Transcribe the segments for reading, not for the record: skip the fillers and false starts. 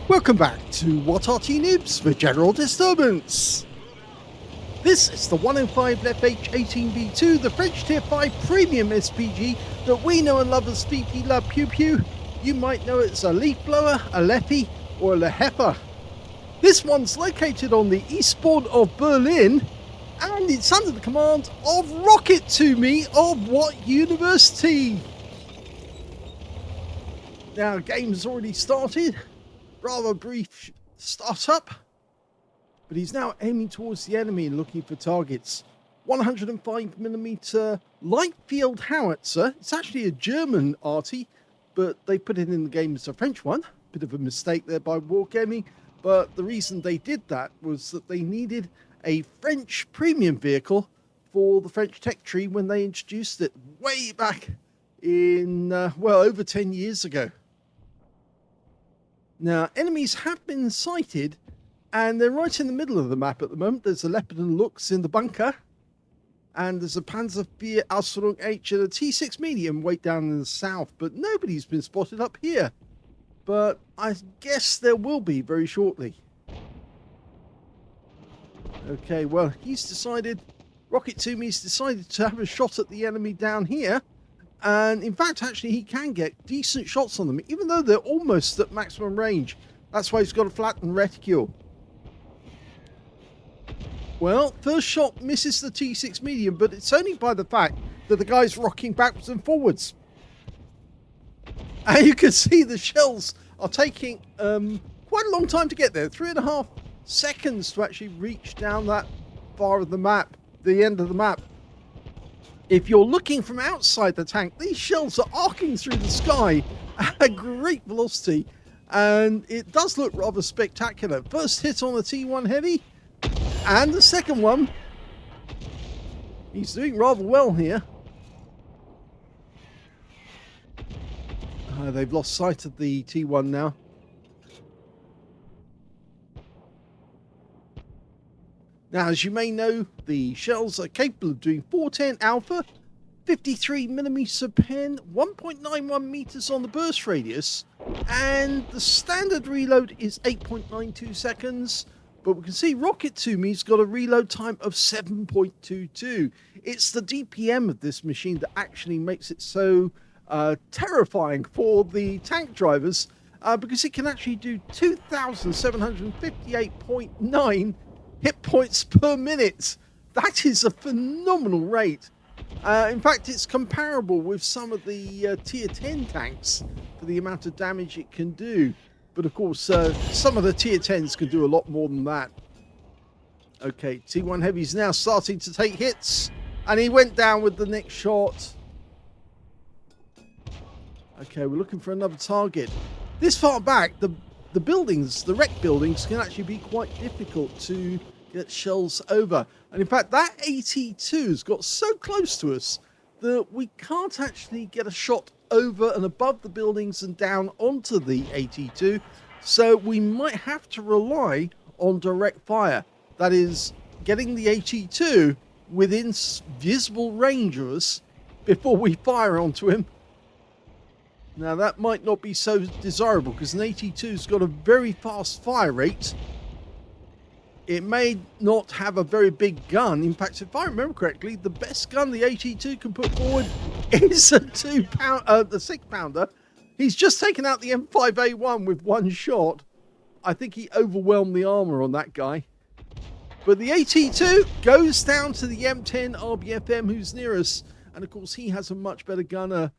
Welcome back to What Arty Noobs for General Disturbance. This is the 105 leFH18B2, the French Tier 5 Premium SPG that we know and love as VP La Pew Pew. You might know it as a leaf blower, a leFH, or a leFH. This one's located on the eastboard of Berlin, and it's under the command of rocket2me of what university? Now, the game's already started. Rather brief startup, but he's now aiming towards the enemy and looking for targets. 105mm light field howitzer. It's actually a German Arty, but they put it in the game as a French one. Bit of a mistake there by Wargaming, but the reason they did that was that they needed a French premium vehicle for the French tech tree when they introduced it way back in, well, over 10 years ago. Now, enemies have been sighted, and they're right in the middle of the map at the moment. There's a Leopard and Lux in the bunker, and there's a Panzer IV Aslains H and a T6 medium way down in the south, but nobody's been spotted up here. But I guess there will be very shortly. Okay, well, rocket2me's decided to have a shot at the enemy down here. And in fact, actually, he can get decent shots on them, even though they're almost at maximum range. That's why he's got a flattened reticule. Well, first shot misses the T6 medium, but it's only by the fact that the guy's rocking backwards and forwards. And you can see the shells are taking quite a long time to get there. 3.5 seconds to actually reach down that far of the map, the end of the map. If you're looking from outside the tank, these shells are arcing through the sky at a great velocity, and it does look rather spectacular. First hit on the T1 Heavy, and the second one. He's doing rather well here. They've lost sight of the T1 now. Now, as you may know, the shells are capable of doing 410 alpha, 53mm pen, 1.91 meters on the burst radius, and the standard reload is 8.92 seconds. But we can see rocket2me's got a reload time of 7.22. It's the DPM of this machine that actually makes it so terrifying for the tank drivers, because it can actually do 2,758.9 hit points per minute. That is a phenomenal rate. In fact, it's comparable with some of the tier 10 tanks for the amount of damage it can do. But of course, some of the tier 10s can do a lot more than that. Okay, T1 Heavy's now starting to take hits, and he went down with the next shot. Okay, we're looking for another target. This far back, the buildings, the wreck buildings, can actually be quite difficult to get shells over. And in fact, that AT2's got so close to us that we can't actually get a shot over and above the buildings and down onto the AT2. So we might have to rely on direct fire. That is, getting the AT2 within visible range of us before we fire onto him. Now, that might not be so desirable because an AT2's got a very fast fire rate. It may not have a very big gun. In fact, if I remember correctly, the best gun the AT2 can put forward is the 6-pounder. He's just taken out the M5A1 with one shot. I think he overwhelmed the armor on that guy. But the AT2 goes down to the M10 RBFM who's near us. And of course, he has a much better gun, a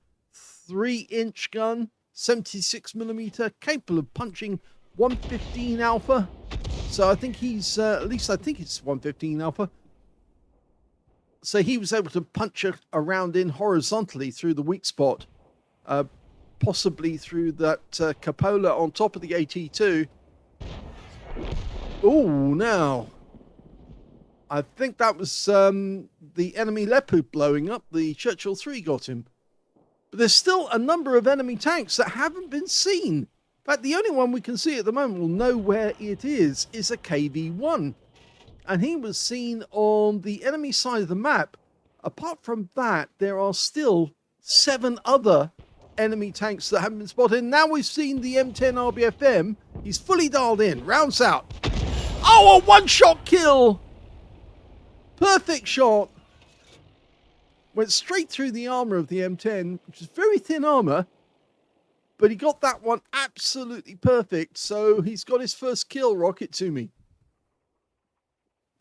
3-inch gun, 76mm, capable of punching 115 alpha. So I think he's, at least I think it's 115 alpha. So he was able to punch around in horizontally through the weak spot, possibly through that cupola on top of the AT2. Oh, now, I think that was the enemy Leopard blowing up. The Churchill 3 got him. But there's still a number of enemy tanks that haven't been seen. In fact, the only one we can see at the moment, we'll know where it is a KV-1. And he was seen on the enemy side of the map. Apart from that, there are still 7 other enemy tanks that haven't been spotted. Now we've seen the M10 RBFM He's fully dialed in. Rounds out. Oh, a one-shot kill. Perfect shot. Went straight through the armor of the M10, which is very thin armor. But he got that one absolutely perfect. So he's got his first kill, rocket2me.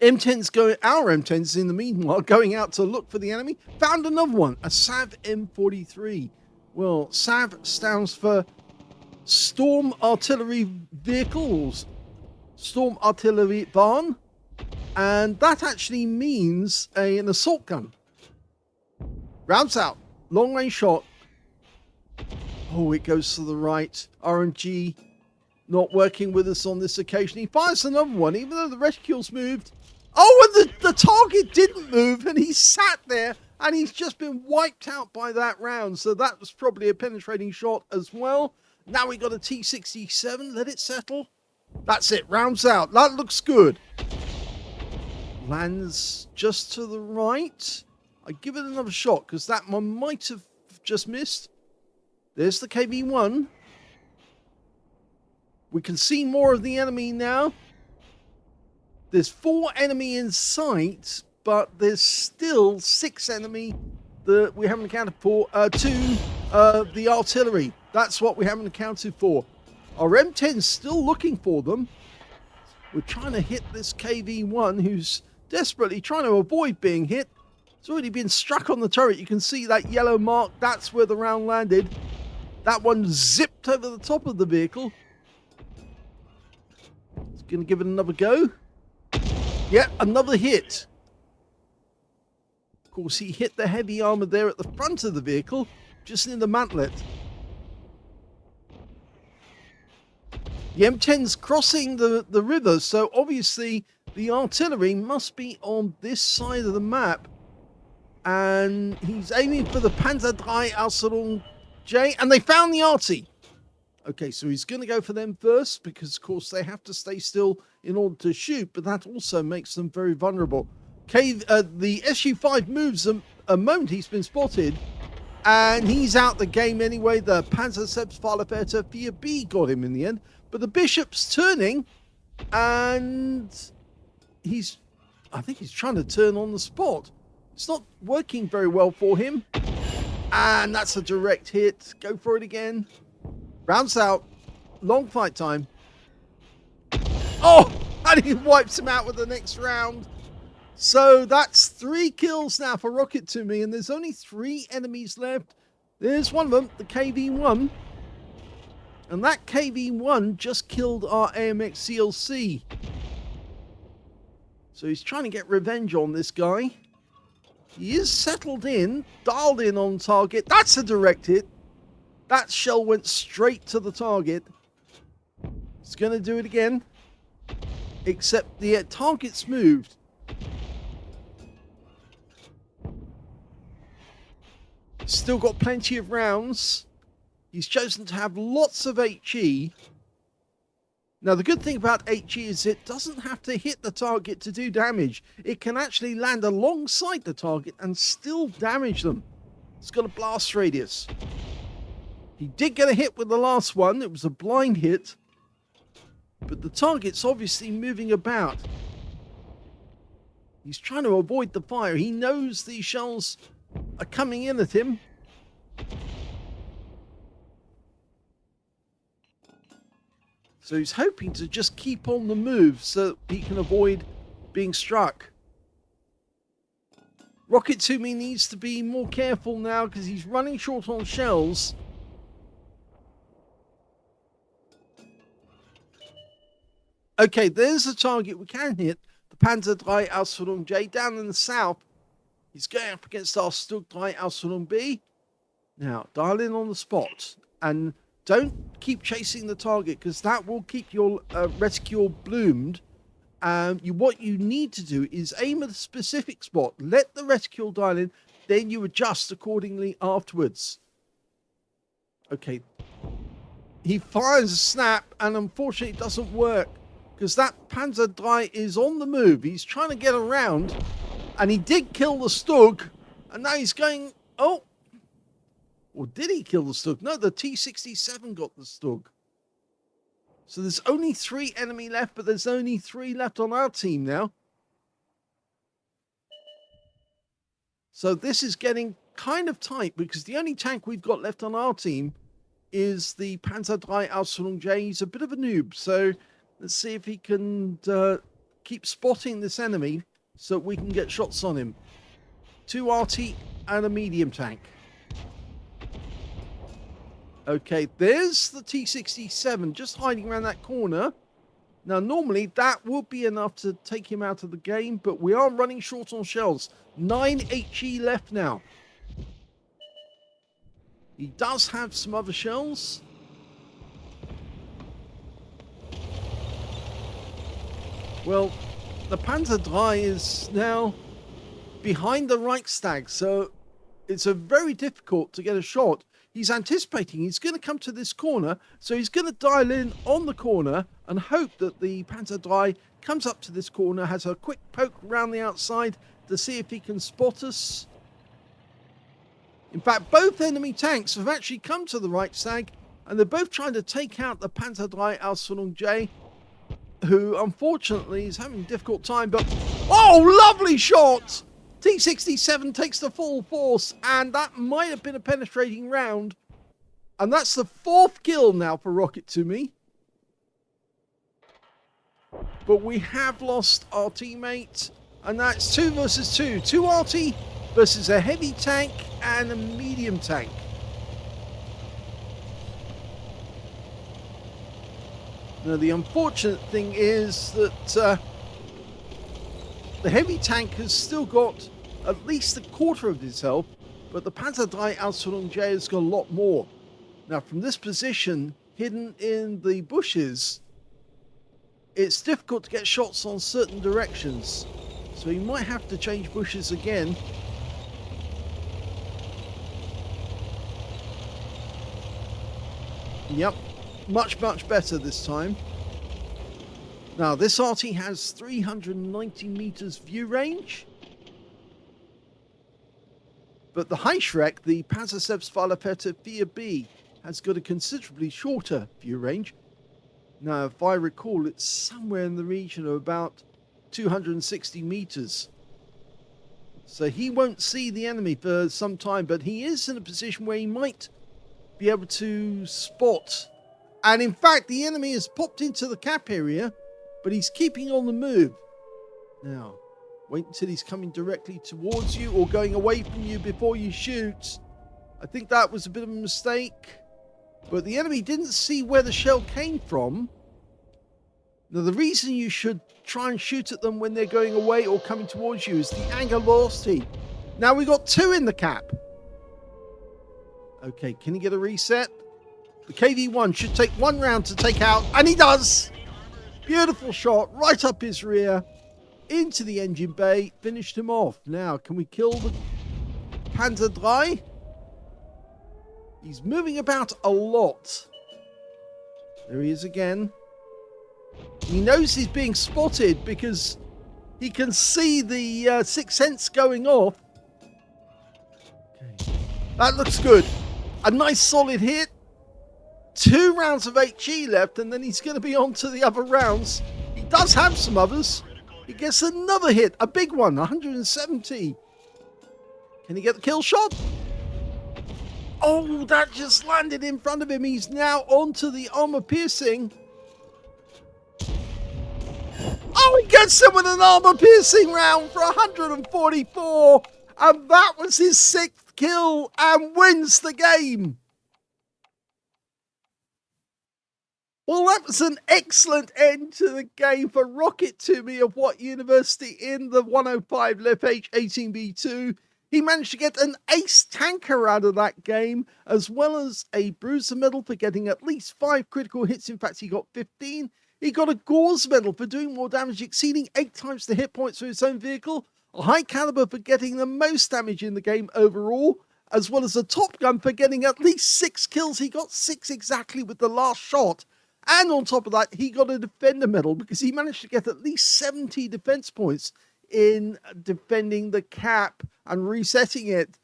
Our M10's in the meanwhile going out to look for the enemy. Found another one, a SAV M43. Well, SAV stands for Storm Artillery Vehicles, Storm Artillery Barn, and that actually means an assault gun. Rounds out, long range shot. Oh, it goes to the right. RNG not working with us on this occasion. He fires another one, even though the reticule's moved. Oh, and the target didn't move, and he sat there, and he's just been wiped out by that round. So that was probably a penetrating shot as well. Now we got a T-67. Let it settle. That's it. Rounds out. That looks good. Lands just to the right. I give it another shot, because that one might have just missed. There's the KV-1. We can see more of the enemy now. There's 4 enemy in sight, but there's still 6 enemy that we haven't accounted for. 2, the artillery. That's what we haven't accounted for. Our M10's still looking for them. We're trying to hit this KV-1 who's desperately trying to avoid being hit. It's already been struck on the turret. You can see that yellow mark. That's where the round landed. That one zipped over the top of the vehicle. It's going to give it another go. Yep, another hit. Of course, he hit the heavy armor there at the front of the vehicle, just near the mantlet. The M10's crossing the river, so obviously the artillery must be on this side of the map. And he's aiming for the Panzer III Aslains J, and they found the Arty. Okay, so he's going to go for them first, because of course they have to stay still in order to shoot, but that also makes them very vulnerable. The SU-5 moves a moment. He's been spotted, and he's out the game anyway. The Panzerseps 4B got him in the end, but the Bishop's turning, and I think he's trying to turn on the spot. It's not working very well for him, and that's a direct hit. Go for it again. Rounds out. Long fight time. Oh, and he wipes him out with the next round. So that's 3 kills now for rocket2me, and there's only 3 enemies left. There's one of them, the KV-1. And that KV-1 just killed our AMX CLC. So he's trying to get revenge on this guy. He is settled in, dialed in on target. That's a direct hit. That shell went straight to the target. It's going to do it again. Except the target's moved. Still got plenty of rounds. He's chosen to have lots of HE. Now, the good thing about HE is it doesn't have to hit the target to do damage. It can actually land alongside the target and still damage them. It's got a blast radius. He did get a hit with the last one. It was a blind hit. But the target's obviously moving about. He's trying to avoid the fire. He knows these shells are coming in at him. So he's hoping to just keep on the move so he can avoid being struck. rocket2me needs to be more careful now because he's running short on shells. Okay, there's a target we can hit. The Panzer III Aslains J down in the south. He's going up against our Stug III Aslains B. Now, dial in on the spot. And don't keep chasing the target because that will keep your reticule bloomed. What you need to do is aim at a specific spot. Let the reticule dial in. Then you adjust accordingly afterwards. Okay. He fires a snap and unfortunately it doesn't work. Because that Panzer III is on the move. He's trying to get around. And he did kill the Stug. And now he's going... Oh. Or did he kill the Stug? No, the T-67 got the Stug. So there's only 3 enemy left, but there's only 3 left on our team now. So this is getting kind of tight because the only tank we've got left on our team is the Panzer III Ausführung J. He's a bit of a noob, so let's see if he can keep spotting this enemy so we can get shots on him. 2 Arty and a medium tank. Okay, there's the T-67 just hiding around that corner. Now, normally that would be enough to take him out of the game, but we are running short on shells. 9 HE left now. He does have some other shells. Well, the Panzer III is now behind the Reichstag, so it's a very difficult to get a shot. He's anticipating he's going to come to this corner, so he's going to dial in on the corner and hope that the Panzer III comes up to this corner, has a quick poke around the outside to see if he can spot us. In fact, both enemy tanks have actually come to the Reichstag, and they're both trying to take out the Panzer III Ausführung J, who unfortunately is having a difficult time, but... Oh, lovely shot! T-67 takes the full force, and that might have been a penetrating round. And that's the 4th kill now for rocket2me. But we have lost our teammate, and that's 2 versus 2. 2 Arty versus a heavy tank and a medium tank. Now, the unfortunate thing is that the heavy tank has still got at least a quarter of his health, but the Panzer III Ausführung J has got a lot more. Now, from this position, hidden in the bushes, it's difficult to get shots on certain directions, so you might have to change bushes again. Yep, much better this time. Now, this Arty has 390 meters view range, but the Heischreck, the leFH18B2, has got a considerably shorter view range. Now, if I recall, it's somewhere in the region of about 260 meters. So he won't see the enemy for some time, but he is in a position where he might be able to spot. And in fact, the enemy has popped into the cap area, but he's keeping on the move. Now, wait until he's coming directly towards you or going away from you before you shoot. I think that was a bit of a mistake. But the enemy didn't see where the shell came from. Now, the reason you should try and shoot at them when they're going away or coming towards you is the angle velocity. Now, we got 2 in the cap. Okay, can he get a reset? The KV-1 should take 1 round to take out, and he does! Beautiful shot, right up his rear, into the engine bay, finished him off. Now, can we kill the Panzer III? He's moving about a lot. There he is again. He knows he's being spotted because he can see the Sixth Sense going off. Okay. That looks good. A nice solid hit. 2 rounds of HE left, and then he's going to be on to the other rounds. He does have some others. He gets another hit, a big one, 170. Can he get the kill shot? Oh, that just landed in front of him. He's now onto the armor piercing. Oh, he gets him with an armor piercing round for 144. And that was his 6th kill and wins the game. Well, that was an excellent end to the game for rocket2me of What University in the 105 leFH18B2. He managed to get an ace tanker out of that game, as well as a bruiser medal for getting at least 5 critical hits. In fact, he got 15. He got a Gauze medal for doing more damage, exceeding 8 times the hit points for his own vehicle. A high caliber for getting the most damage in the game overall, as well as a Top Gun for getting at least 6 kills. He got 6 exactly with the last shot. And on top of that, he got a Defender medal because he managed to get at least 70 defense points in defending the cap and resetting it.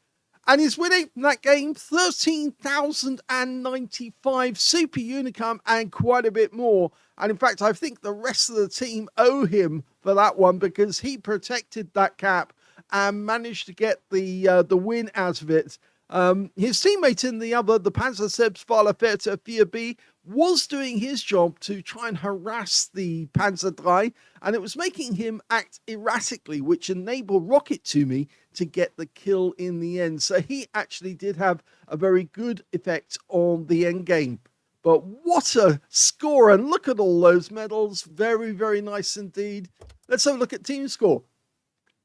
And he's winning that game 13,095 Super Unicum and quite a bit more. And in fact, I think the rest of the team owe him for that one because he protected that cap and managed to get the win out of it. His teammate in the Panzer selbstverletzte was doing his job to try and harass the Panzer III, and it was making him act erratically, which enabled rocket2me to get the kill in the end. So he actually did have a very good effect on the end game. But what a score, and look at all those medals. Very, very nice indeed. Let's have a look at team score.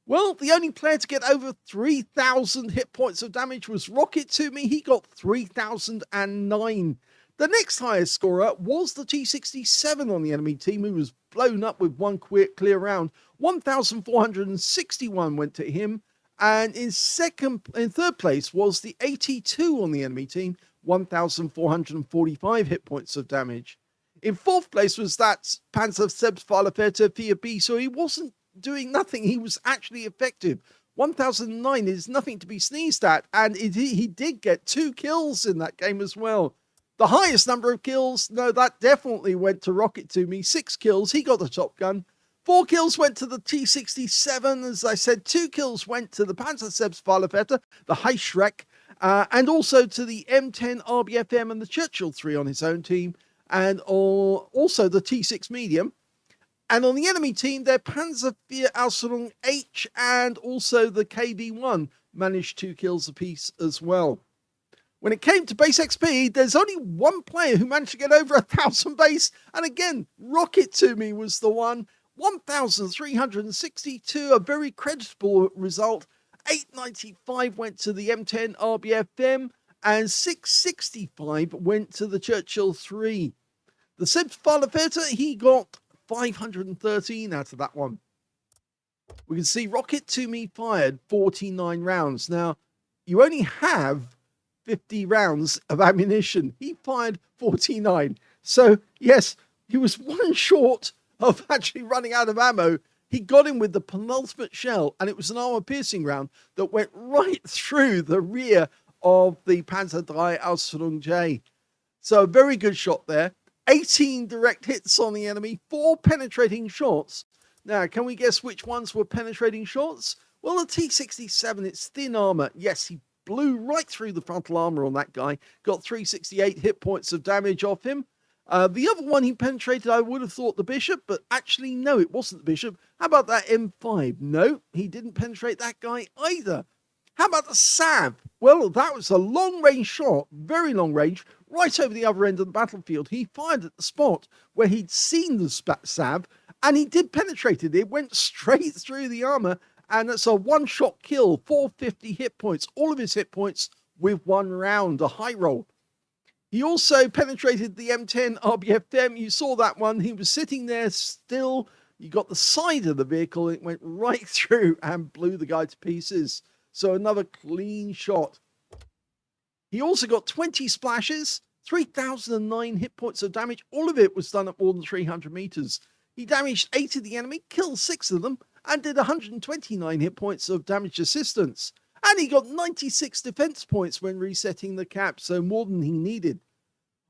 Well, the only player to get over 3,000 hit points of damage was rocket2me. He got 3,009. The next highest scorer was the T67 on the enemy team, who was blown up with one clear round. 1,461 went to him. And in third place was the 82 on the enemy team, 1,445 hit points of damage. In fourth place was that Panzer selbstverletzte B, so he wasn't doing nothing. He was actually effective. 1,009 is nothing to be sneezed at, and he did get 2 kills in that game as well. The highest number of kills, no, that definitely went to rocket2me. 6 kills, he got the top gun. 4 kills went to the T67. As I said, 2 kills went to the Panzer selbstverletzte, the Heischreck, and also to the M10 RBFM and the Churchill 3 on his own team, and also the T6 medium. And on the enemy team, their Panzer IV Ausrüstung H and also the KV1 managed 2 kills apiece as well. When it came to base XP, there's only one player who managed to get over 1,000 base. And again, rocket2me was the one. 1,362, a very creditable result. 895 went to the M10 RBFM and 665 went to the Churchill 3. The selbstverletzte, he got 513 out of that one. We can see rocket2me fired 49 rounds. Now, you only have 50 rounds of ammunition. He fired 49. So, yes, he was one short of actually running out of ammo. He got him with the penultimate shell, and it was an armor-piercing round that went right through the rear of the Panzer III Ausrüstung J. So, a very good shot there. 18 direct hits on the enemy, 4 penetrating shots. Now, can we guess which ones were penetrating shots? Well, the T67, it's thin armor. Yes, he blew right through the frontal armor on that guy. Got 368 hit points of damage off him. The other one he penetrated, I would have thought the Bishop, but actually, no, it wasn't the Bishop. How about that M5? No, he didn't penetrate that guy either. How about the Sav? Well, that was a long-range shot, very long range, right over the other end of the battlefield. He fired at the spot where he'd seen the Sav, and he did penetrate it. It went straight through the armor, and it's a one-shot kill, 450 hit points, all of his hit points with one round, a high roll. He also penetrated the M10 RBFM. You saw that one. He was sitting there still. You got the side of the vehicle. It went right through and blew the guy to pieces. So another clean shot. He also got 20 splashes, 3,009 hit points of damage. All of it was done at more than 300 meters. He damaged 8 of the enemy, killed 6 of them, and did 129 hit points of damage assistance. And he got 96 defense points when resetting the cap, so more than he needed.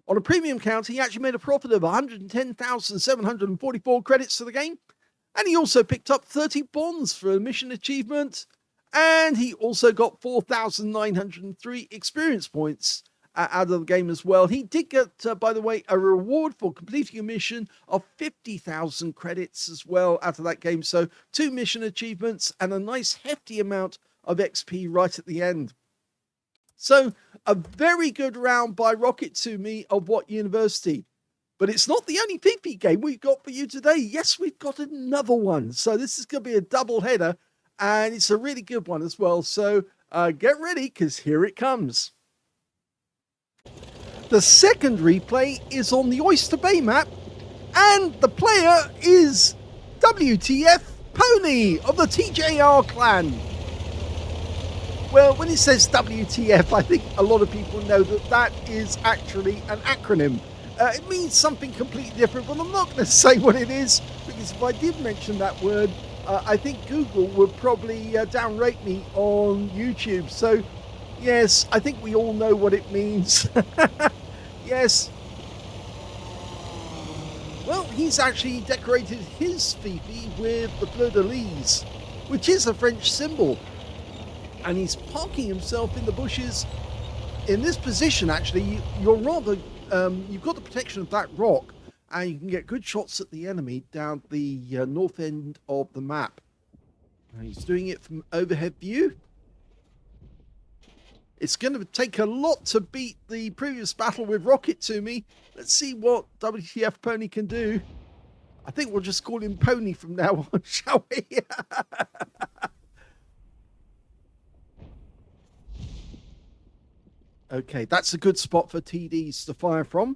On a premium count, he actually made a profit of 110,744 credits to the game. And he also picked up 30 bonds for a mission achievement. And he also got 4,903 experience points out of the game as well. He did get, by the way, a reward for completing a mission of 50,000 credits as well out of that game. So 2 mission achievements and a nice hefty amount of XP right at the end. So a very good round by rocket2me of What University. But it's not the only PP game we've got for you today. Yes, we've got another one. So this is going to be a double header, and it's a really good one as well. So get ready, because here it comes. The second replay is on the Oyster Bay map, and the player is WTF Pony of the TJR clan. Well, when it says WTF, I think a lot of people know that that is actually an acronym. It means something completely different, but I'm not going to say what it is, because if I did mention that word, I think Google would probably downrate me on YouTube. So Yes, I think we all know what it means. Yes. Well, he's actually decorated his Fifi with the fleur de lis, which is a French symbol. And he's parking himself in the bushes. In this position, actually, you're rather... you've got the protection of that rock, and you can get good shots at the enemy down the north end of the map. And he's doing it from overhead view. It's going to take a lot to beat the previous battle with rocket2me. Let's see what WTF Pony can do. I think we'll just call him Pony from now on, shall we? Okay, that's a good spot for TDs to fire from.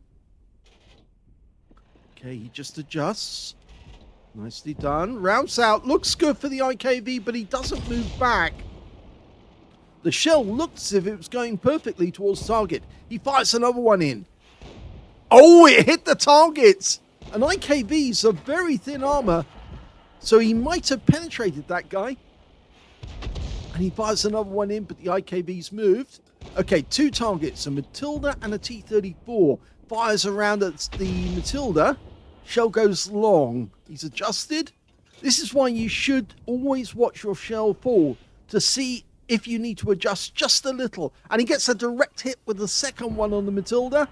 Okay, he just adjusts. Nicely done. Rounds out. Looks good for the IKV, but he doesn't move back. The shell looked as if it was going perfectly towards target. He fires another one in. Oh, it hit the target! And IKVs are very thin armor, so he might have penetrated that guy. And he fires another one in, but the IKV's moved. Okay, two targets, a Matilda and a T-34. Fires around at the Matilda. Shell goes long. He's adjusted. This is why you should always watch your shell fall to see if you need to adjust just a little. And he gets a direct hit with the second one on the Matilda.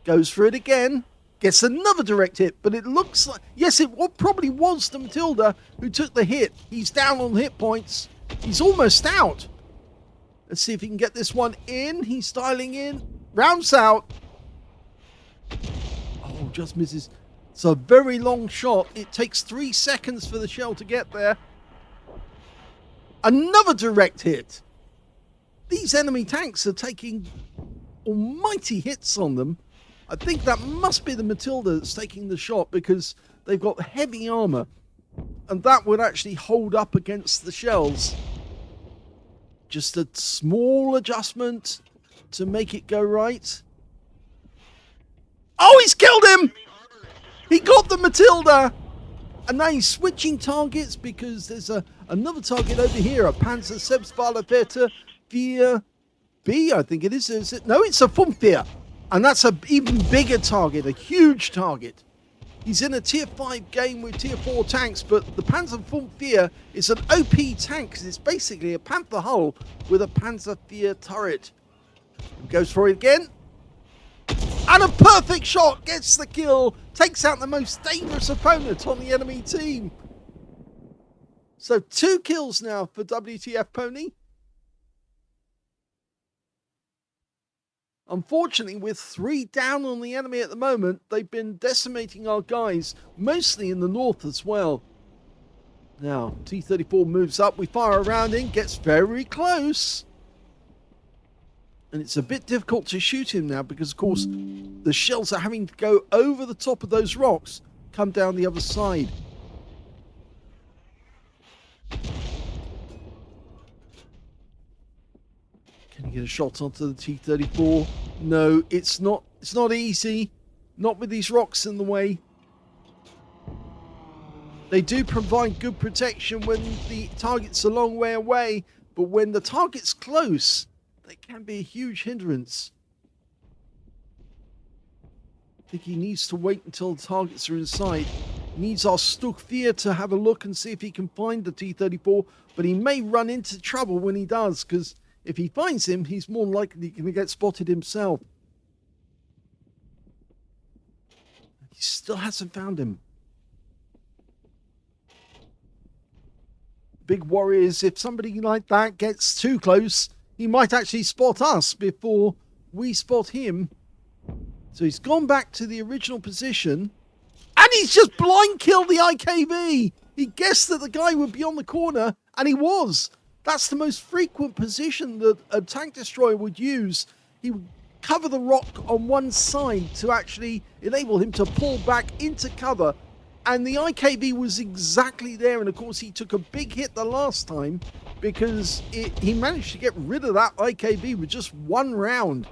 Goes for it again. Gets another direct hit, but it looks like... Yes, it probably was the Matilda who took the hit. He's down on hit points. He's almost out. Let's see if he can get this one in. He's styling in. Rounds out. Oh, just misses. It's a very long shot. It takes 3 seconds for the shell to get there. Another direct hit. These enemy tanks are taking almighty hits on them. I think that must be the Matilda that's taking the shot because they've got heavy armor. And that would actually hold up against the shells. Just a small adjustment to make it go right. Oh, he's killed him! He got the Matilda! And now he's switching targets because there's another target over here, a Panzer Selbstwahlwerte 4B, I think it is. Is it? No, it's a Fumfir. And that's an even bigger target, a huge target. He's in a tier 5 game with tier 4 tanks, but the Panzer Fumfir is an OP tank because it's basically a Panther hull with a Panzer IV turret. He goes for it again. And a perfect shot, gets the kill, takes out the most dangerous opponent on the enemy team. So 2 kills now for WTF Pony. Unfortunately, with 3 down on the enemy at the moment, they've been decimating our guys, mostly in the north as well. Now, T-34 moves up, we fire around him, gets very close. And it's a bit difficult to shoot him now because, of course, the shells are having to go over the top of those rocks, come down the other side. Can you get a shot onto the T-34? No, it's not easy. Not with these rocks in the way. They do provide good protection when the target's a long way away, but when the target's close, they can be a huge hindrance. I think he needs to wait until the targets are in sight. Needs our Stuckfear to have a look and see if he can find the T-34, but he may run into trouble when he does, because if he finds him, he's more likely going to get spotted himself. He still hasn't found him. Big worry is if somebody like that gets too close, he might actually spot us before we spot him. So he's gone back to the original position. And he's just blind killed the IKV. He guessed that the guy would be on the corner, and he was. That's the most frequent position that a tank destroyer would use. He would cover the rock on one side to actually enable him to pull back into cover. And the IKV was exactly there. And of course, he took a big hit the last time because he managed to get rid of that IKV with just 1 round.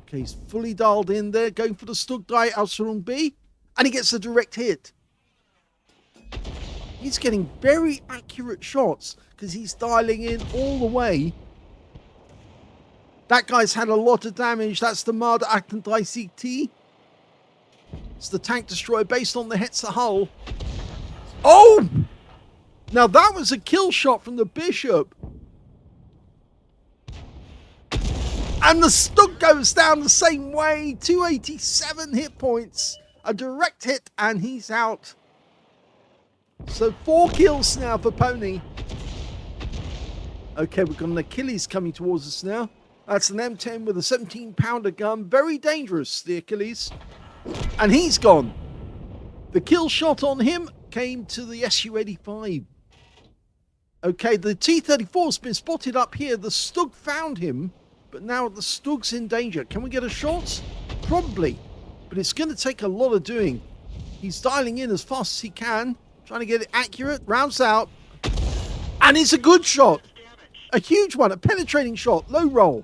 Okay, he's fully dialed in there, going for the Stuckdei Ausführung B, and he gets a direct hit. He's getting very accurate shots because he's dialing in all the way. That guy's had a lot of damage. That's the Marder Acton ICT. It's the tank destroyer based on the Hetzer hull. Oh! Now that was a kill shot from the Bishop. And the Stug goes down the same way. 287 hit points. A direct hit and he's out. So 4 kills now for Pony. Okay, we've got an Achilles coming towards us now. That's an M10 with a 17-pounder gun. Very dangerous, the Achilles. And he's gone. The kill shot on him came to the Su-85. Okay, the T-34's been spotted up here. The Stug found him, but now the Stug's in danger. Can we get a shot? Probably, but it's going to take a lot of doing. He's dialing in as fast as he can, trying to get it accurate. Rounds out, and it's a good shot. A huge one, a penetrating shot, low roll.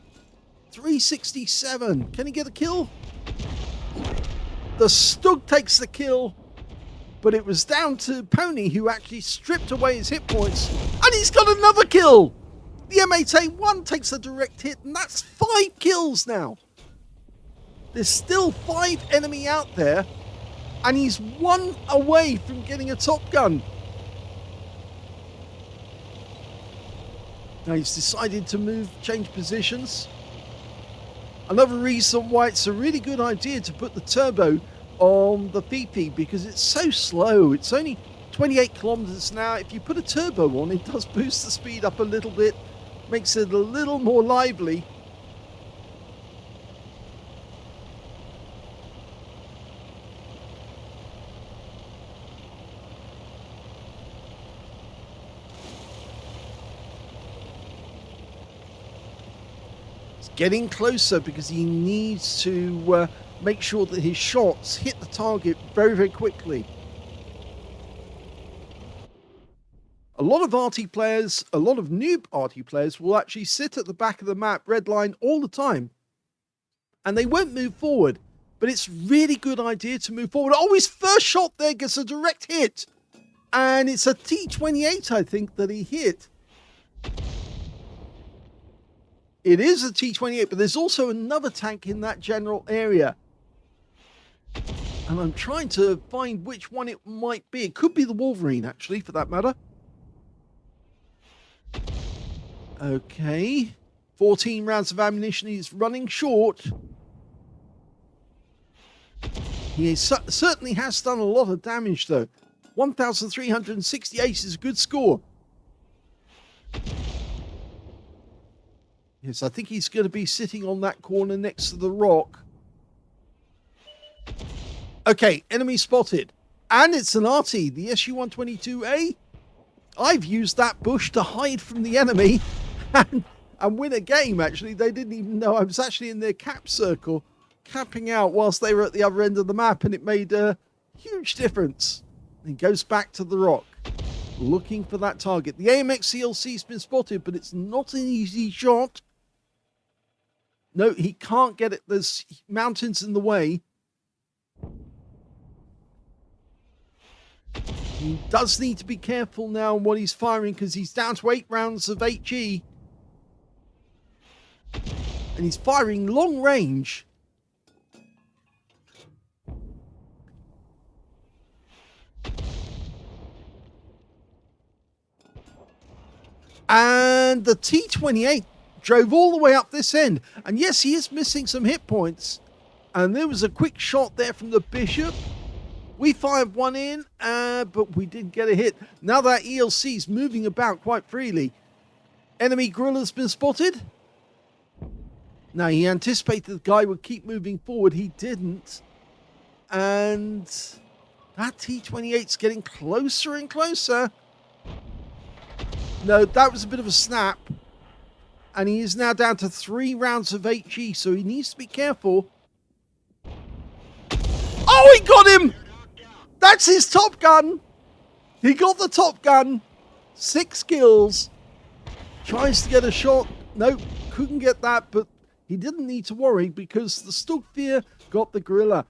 367. Can he get a kill? The Stug takes the kill, but it was down to Pony who actually stripped away his hit points, and he's got another kill. The M8A1 takes a direct hit, and that's 5 kills now. There's still 5 enemy out there, and he's 1 away from getting a Top Gun. Now he's decided to change positions. Another reason why it's a really good idea to put the turbo on the Fifi, because it's so slow. It's only 28 kilometers an hour. If you put a turbo on, it does boost the speed up a little bit, makes it a little more lively. Getting closer because he needs to make sure that his shots hit the target very, very quickly. A lot of Arty players, a lot of noob Arty players will actually sit at the back of the map, red line, all the time. And they won't move forward. But it's really good idea to move forward. Oh, his first shot there gets a direct hit. And it's a T-28, I think, that he hit. It is a T-28, but there's also another tank in that general area. And I'm trying to find which one it might be. It could be the Wolverine, actually, for that matter. Okay. 14 rounds of ammunition. He's running short. He certainly has done a lot of damage, though. 1,368 is a good score. Yes, I think he's going to be sitting on that corner next to the rock. Okay, enemy spotted. And it's an Arty, the Su-122A. I've used that bush to hide from the enemy and win a game, actually. They didn't even know I was actually in their cap circle, camping out whilst they were at the other end of the map, and it made a huge difference. He goes back to the rock, looking for that target. The AMX CLC's been spotted, but it's not an easy shot. No, he can't get it. There's mountains in the way. He does need to be careful now on what he's firing because he's down to 8 rounds of HE. And he's firing long range. And the T-28 drove all the way up this end. And yes, he is missing some hit points. And there was a quick shot there from the Bishop. We fired one in, but we didn't get a hit. Now that ELC's moving about quite freely. Enemy Guerrilla's been spotted. Now, he anticipated the guy would keep moving forward. He didn't. And that T-28's getting closer and closer. No, that was a bit of a snap. And he is now down to 3 rounds of HE, so he needs to be careful. Oh, he got him! That's his Top Gun! He got the Top Gun. 6 kills. Tries to get a shot. Nope, couldn't get that, but he didn't need to worry because the Stugfear got the Guerrilla.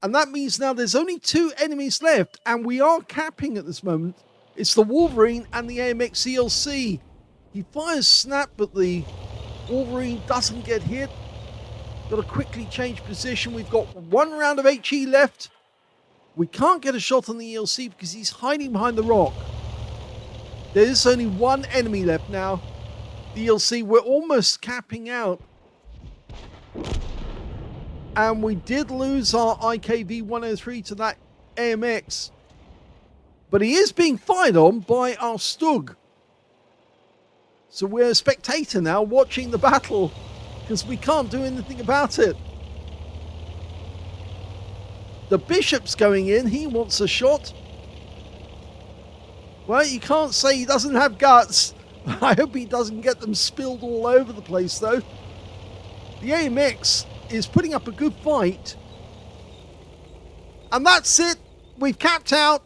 And that means now there's only 2 enemies left, and we are capping at this moment. It's the Wolverine and the AMX CLC. He fires snap, but the Wolverine doesn't get hit. Got to quickly change position. We've got 1 round of HE left. We can't get a shot on the ELC because he's hiding behind the rock. There's only 1 enemy left now. The ELC, we're almost capping out. And we did lose our IKV-103 to that AMX. But he is being fired on by our Stug. So we're a spectator now watching the battle because we can't do anything about it. The Bishop's going in. He wants a shot. Well, you can't say he doesn't have guts. I hope he doesn't get them spilled all over the place, though. The AMX is putting up a good fight. And that's it. We've capped out.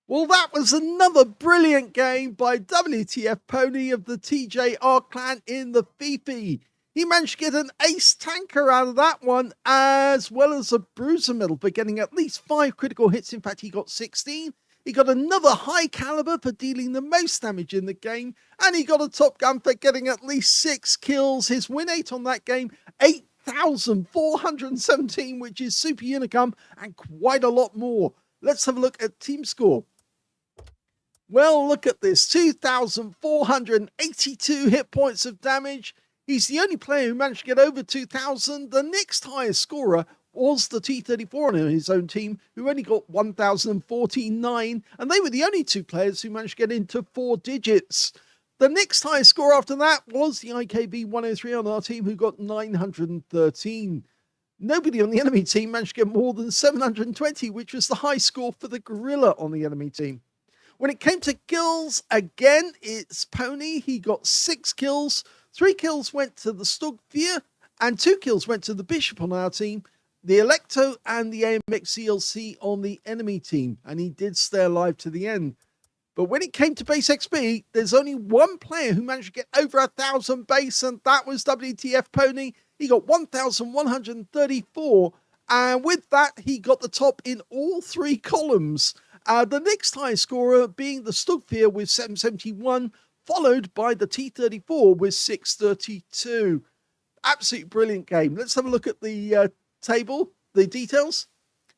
Well, that was another brilliant game by WTF Pony of the TJR clan in the Fifi. He managed to get an ace tanker out of that one, as well as a bruiser medal for getting at least 5 critical hits. In fact, he got 16. He got another high caliber for dealing the most damage in the game, and he got a top gun for getting at least 6 kills. His win rate on that game, 8,417, which is super unicum, and quite a lot more. Let's have a look at team score. Well, look at this, 2,482 hit points of damage. He's the only player who managed to get over 2,000. The next highest scorer was the T-34 on his own team, who only got 1,049, and they were the only 2 players who managed to get into 4 digits. The next highest score after that was the IKV-103 on our team, who got 913. Nobody on the enemy team managed to get more than 720, which was the high score for the Gorilla on the enemy team. When it came to kills, again, it's Pony. He got 6 kills. 3 kills went to the Stugfear, and 2 kills went to the Bishop on our team, the Electo and the AMX CLC on the enemy team, and he did stay alive to the end. But when it came to base XP, there's only 1 player who managed to get over 1,000 base, and that was WTF Pony. He got 1,134, and with that, he got the top in all 3 columns. The next highest scorer being the Stugfear with 771, followed by the T-34 with 632. Absolutely brilliant game. Let's have a look at the table, the details.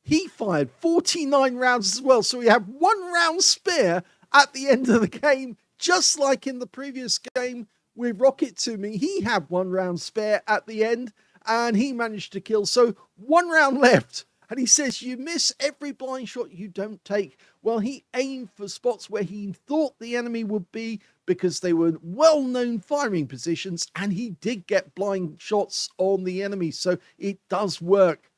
He fired 49 rounds as well, so we have 1 round spare at the end of the game, just like in the previous game with rocket2me. He had 1 round spare at the end, and he managed to kill. So 1 round left. And he says, you miss every blind shot you don't take. Well, he aimed for spots where he thought the enemy would be because they were well-known firing positions, and he did get blind shots on the enemy, so it does work.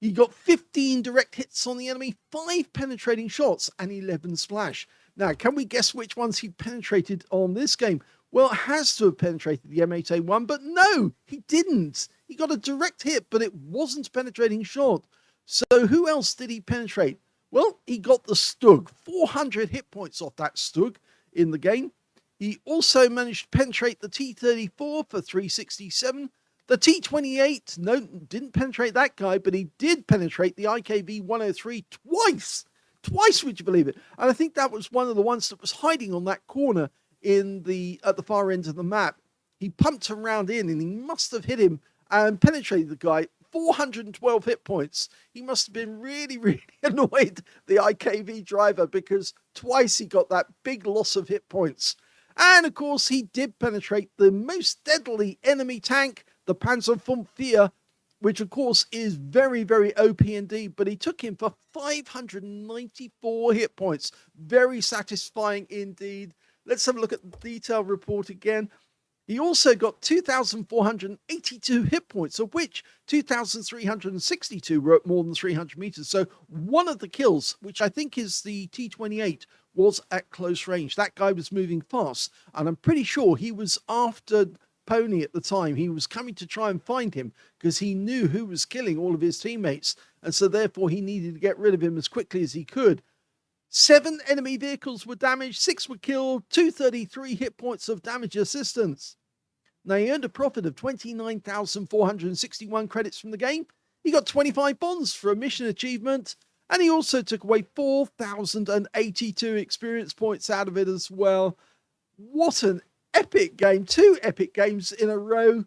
He got 15 direct hits on the enemy, 5 penetrating shots, and 11 splash. Now, can we guess which ones he penetrated on this game? Well, it has to have penetrated the M8A1, but no, he didn't. He got a direct hit, but it wasn't a penetrating shot. So who else did he penetrate? Well, he got the Stug, 400 hit points off that Stug in the game. He also managed to penetrate the T-34 for 367. The T-28, no, didn't penetrate that guy, but he did penetrate the IKV-103 twice. Twice, would you believe it? And I think that was one of the ones that was hiding on that corner at the far end of the map. He pumped him round in, and he must have hit him and penetrated the guy. 412 hit points. He must have been really, really annoyed, the IKV driver, because twice he got that big loss of hit points. And of course, he did penetrate the most deadly enemy tank, the Panzerfunkvier, which of course is very, very OP indeed, but he took him for 594 hit points. Very satisfying indeed. Let's have a look at the detailed report again. He also got 2,482 hit points, of which 2,362 were at more than 300 meters. So one of the kills, which I think is the T-28, was at close range. That guy was moving fast, and I'm pretty sure he was after Pony at the time. He was coming to try and find him because he knew who was killing all of his teammates, and so therefore he needed to get rid of him as quickly as he could. 7 enemy vehicles were damaged, 6 were killed, 233 hit points of damage assistance. Now, he earned a profit of 29,461 credits from the game. He got 25 bonds for a mission achievement, and he also took away 4,082 experience points out of it as well. What an epic game, 2 epic games in a row.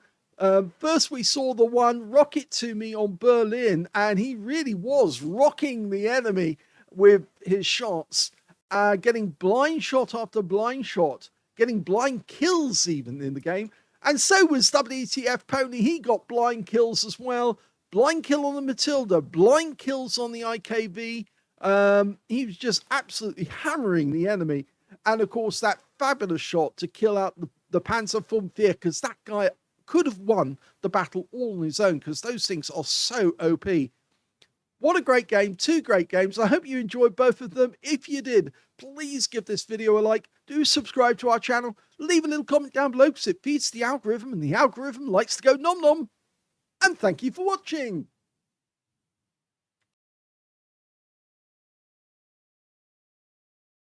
First, we saw the one rocket2me on Berlin, and he really was rocking the enemy with his shots, getting blind shot after blind shot, getting blind kills even in the game. And so was WTF Pony. He got blind kills as well. Blind kill on the Matilda, blind kills on the IKV. He was just absolutely hammering the enemy. And of course, that fabulous shot to kill out the Panzer vom Vier, because that guy could have won the battle all on his own, because those things are so OP. What a great game, 2 great games. I hope you enjoyed both of them. If you did, please give this video a like. Do subscribe to our channel. Leave a little comment down below, because it feeds the algorithm, and the algorithm likes to go nom nom. And thank you for watching.